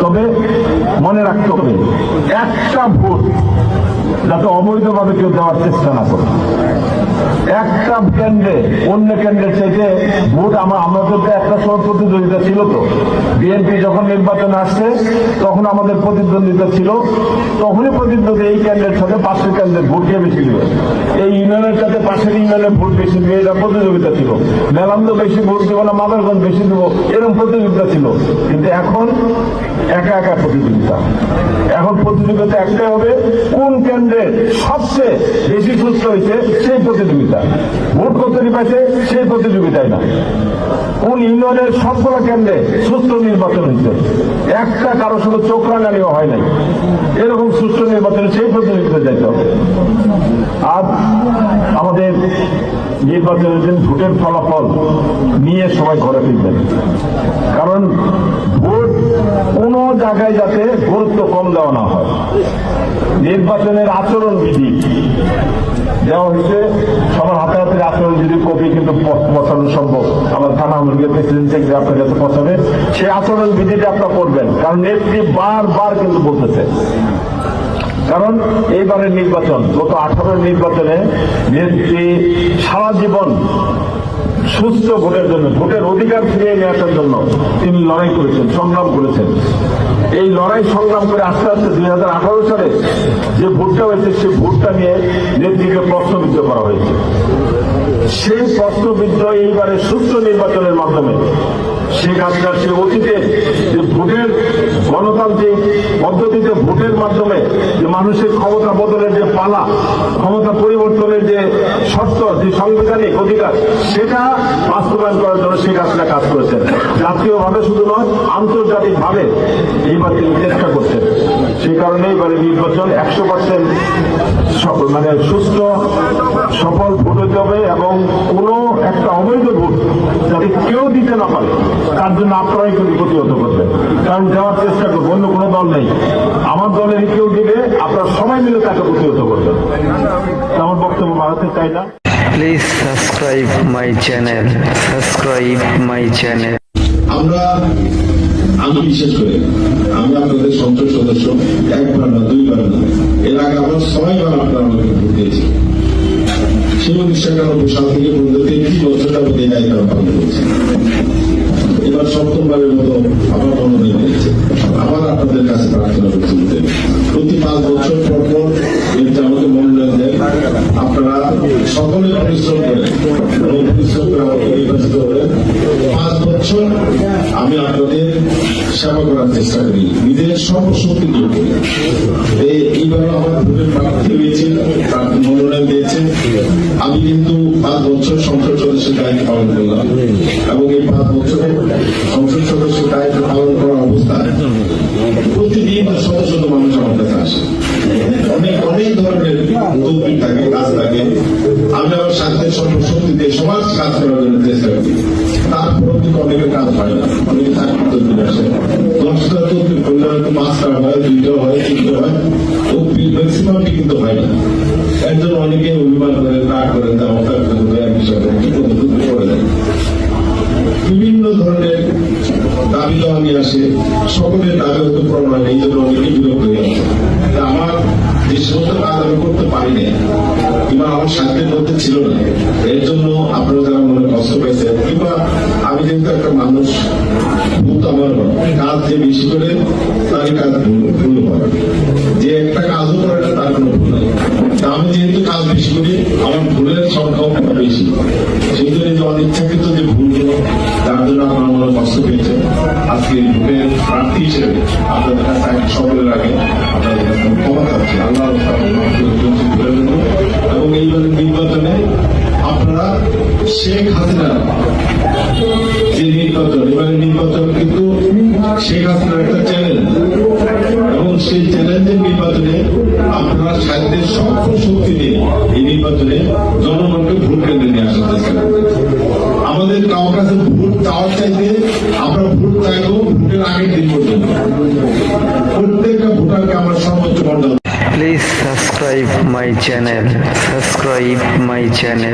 তবে মনে রাখতে হবে একটা ভোট যাতে অবৈধভাবে কেউ দেওয়ার চেষ্টা না করে। একটা কেন্দ্রে অন্য কেন্দ্রের চাইতে ভোট আমাদের তো একটা সময় প্রতিদ্বন্দ্বিতা ছিল। তো বিএনপি যখন নির্বাচনে আসছে তখন আমাদের প্রতিদ্বন্দ্বিতা ছিল, তখনই প্রতিদ্বন্দ্বী এই কেন্দ্রের সাথে পাশের কেন্দ্রের ভোট কে বেশি দিবে, এই ইউনিয়নের সাথে পাশের ইউনিয়নের ভোট বেশি দিবে, এটা প্রতিযোগিতা ছিল। মেলান্দ বেশি ভোট দেবো না মাদারগঞ্জ বেশি দেবো, এরকম প্রতিযোগিতা ছিল। কিন্তু এখন একা একা প্রতিযোগিতা। এখন প্রতিযোগিতা একটাই হবে, কোন কেন্দ্রে সবচেয়ে বেশি সুস্থ হয়েছে সেই প্রতিযোগিতা। ভোট কতটি পাইছে সেই প্রতিযোগিতায় না, কোন ইউনিয়নের সবগুলো কেন্দ্রে সুস্থ নির্বাচন হয়েছে, একটা কারো শুধু চোখ রাঙানিও হয় নাই, এরকম সুস্থ নির্বাচনে সেই প্রতিযোগিতা যাইতে হবে। আর আমাদের নির্বাচনের দিন ভোটের ফলাফল নিয়ে সবাই ঘরে ফিরবেন, কারণ ভোট কোনো জায়গায় যাতে গুরুত্ব কম দেওয়া না হয়। নির্বাচনের আচরণ বিধি দেওয়া হয়েছে, সবার হাতে হাতের আচরণ বিধির কপি কিন্তু পৌঁছানো সম্ভব। আমার থানা আমলকে প্রেসিডেন্ট সেক্রেটারি আপনার কাছে পৌঁছাবে, সেই আচরণ বিধিটা আপনার করবেন। কারণ নেত্রী বারবার কিন্তু বলতেছে, কারণ এইবারের নির্বাচন, গত 18 নির্বাচনে নেত্রী সারা জীবন সুস্থ ভোটের জন্য, ভোটের অধিকার ফিরিয়ে নিয়ে আসার জন্য তিনি লড়াই করেছেন, সংগ্রাম করেছেন। এই লড়াই সংগ্রাম করে আস্তে আস্তে 2018 সালে যে ভোটটা হয়েছে সেই ভোটটা নিয়ে নেত্রীকে প্রশ্নবিদ্ধ করা হয়েছে। সেই প্রশ্নবিদ্ধ এইবারে সুস্থ নির্বাচনের মাধ্যমে শেখ হাসিনার সে অতীতের যে ভোটের গণতান্ত্রিক পদ্ধতিতে ভোটের মাধ্যমে যে মানুষের ক্ষমতা বদলের যে পালা, ক্ষমতা পরিবর্তনের যে শর্ত, যে সাংবিধানিক অধিকার, সেটা বাস্তবায়ন করার জন্য শেখ হাসিনা কাজ করেছেন। জাতীয়ভাবে শুধু নয়, আন্তর্জাতিকভাবে এইবার তিনি চেষ্টা করছেন। সেই কারণে এবারে নির্বাচন 100% মানে সুস্থ সফল ভোট হতে হবে, এবং কোনো একটা অবৈধ ভোট যাতে কেউ দিতে না পারে তার জন্য আপনারাই কিন্তু প্রতিহত করবেন। কারণ দেওয়ার চেষ্টা করবো, অন্য কোনো দল নেই, আমার দলের কেউ দিলে আপনারা সবাই মিলে তাকে প্রতিহত করবেন। আমার বক্তব্য বাড়াতে চাই না। Please subscribe my channel, subscribe my channel. আমি বিশেষ করে আমি আপনাদের সংসদ সদস্য একবার না দুইবার না, এর আগে আমরা 6 বার আপনারা আমাকে ভোট দিয়েছি। সেই 1991 সাল থেকে পর্যন্ত 33 বছর যাবত এই দায়িত্ব পালন করেছি। এবার 7ম-বারের মতো আবার মনোনয়ন দিয়েছে। আবার আপনাদের কাছে প্রার্থনা করতে প্রতি 5 বছর পর পর আমাকে মনোনয়ন দেন। আপনারা সকলে পরিশ্রম করেন এবং পরিশ্রম করে আমাকে নির্বাচিত করেন। 5 বছর আমি আপনাদের সেবা করার চেষ্টা করি, নিজের সর্বশক্তি দিয়ে করি। এইবার আমার ভোটের প্রার্থী হয়েছে, মনোনয়ন দিয়েছে। আমি কিন্তু 5 বছর সংসদ সদস্যের দায়িত্ব পালন করলাম, এবং এই 5 বছরে সংসদ সদস্যের দায়িত্ব পালন করার অবস্থায় প্রতিদিন শত শত মানুষ আমার কাছে আসে। অনেক ধরনের তদবির থাকে, কাজ থাকে। আমি আমার স্বার্থের সর্বশক্তি দিয়ে সমাজ কাজ করার জন্য চেষ্টা করি। তারপর কিন্তু অনেকের কাজ হয় না, অনেকে থাকতে তদবির আসে। 10টা তদবির করলে হয়তো 5টা হয়, 2টা হয়, 3টা হয়, তদবির ম্যাক্সিমামটি কিন্তু হয় না। এর জন্য অনেকে অভিমান করেন, রাগ করেন, করে দেয়। বিভিন্ন ধরনের দাবি দেওয়া নিয়ে আসে, সকলের দাবি হতে প্রমাণ, এই জন্য অনেকে বিরক্ত হয়ে আসে। আমার যে সমস্ত কাজ আমি করতে পারি না কিংবা আমার সাধ্যের মধ্যে ছিল না, এর জন্য আপনারা যারা মনে কষ্ট পেয়েছেন, কিংবা আমি যেহেতু একটা মানুষ, ভূত আমার কাজ যে বেশি করে তারই কাজ ভুল হয়, যে একটা কাজও করে না তার কোনো ভুল নাই। আমি যেহেতু কাজ বেশি করি, আমার ভুলের সংখ্যাও বেশি, সেই জন্য যে অনিচ্ছাকৃত যে ভুলগুলো, তার জন্য আপনার মনে কষ্ট পেয়েছে। আজকে ভোটের প্রার্থী হিসেবে আপনাদের কাছে সকলের আগে আপনাদের কাছে ক্ষমা চাচ্ছি, আল্লাহ এবং এইবারের নির্বাচনে আপনারা শেখ হাসিনা যে নির্বাচন, এবারের নির্বাচন কিন্তু শেখ হাসিনার একটা চ্যালেঞ্জ, এবং সেই চ্যালেঞ্জের নির্বাচনে আপনারা সাহিত্যের শক্তি দিয়ে এই নির্বাচনে জনগণকে ভোট কেন্দ্রে নিয়ে আসার চেষ্টা করবেন। আমাদের কারোর কাছে ভোট চাওয়ার চাইতে আমরা ভোট চাইবো ভোটের আগের দিন পর্যন্ত। প্রত্যেকটা ভোটারকে আমরা সর্বোচ্চ মর্যাদা। Please subscribe my channel, subscribe my channel.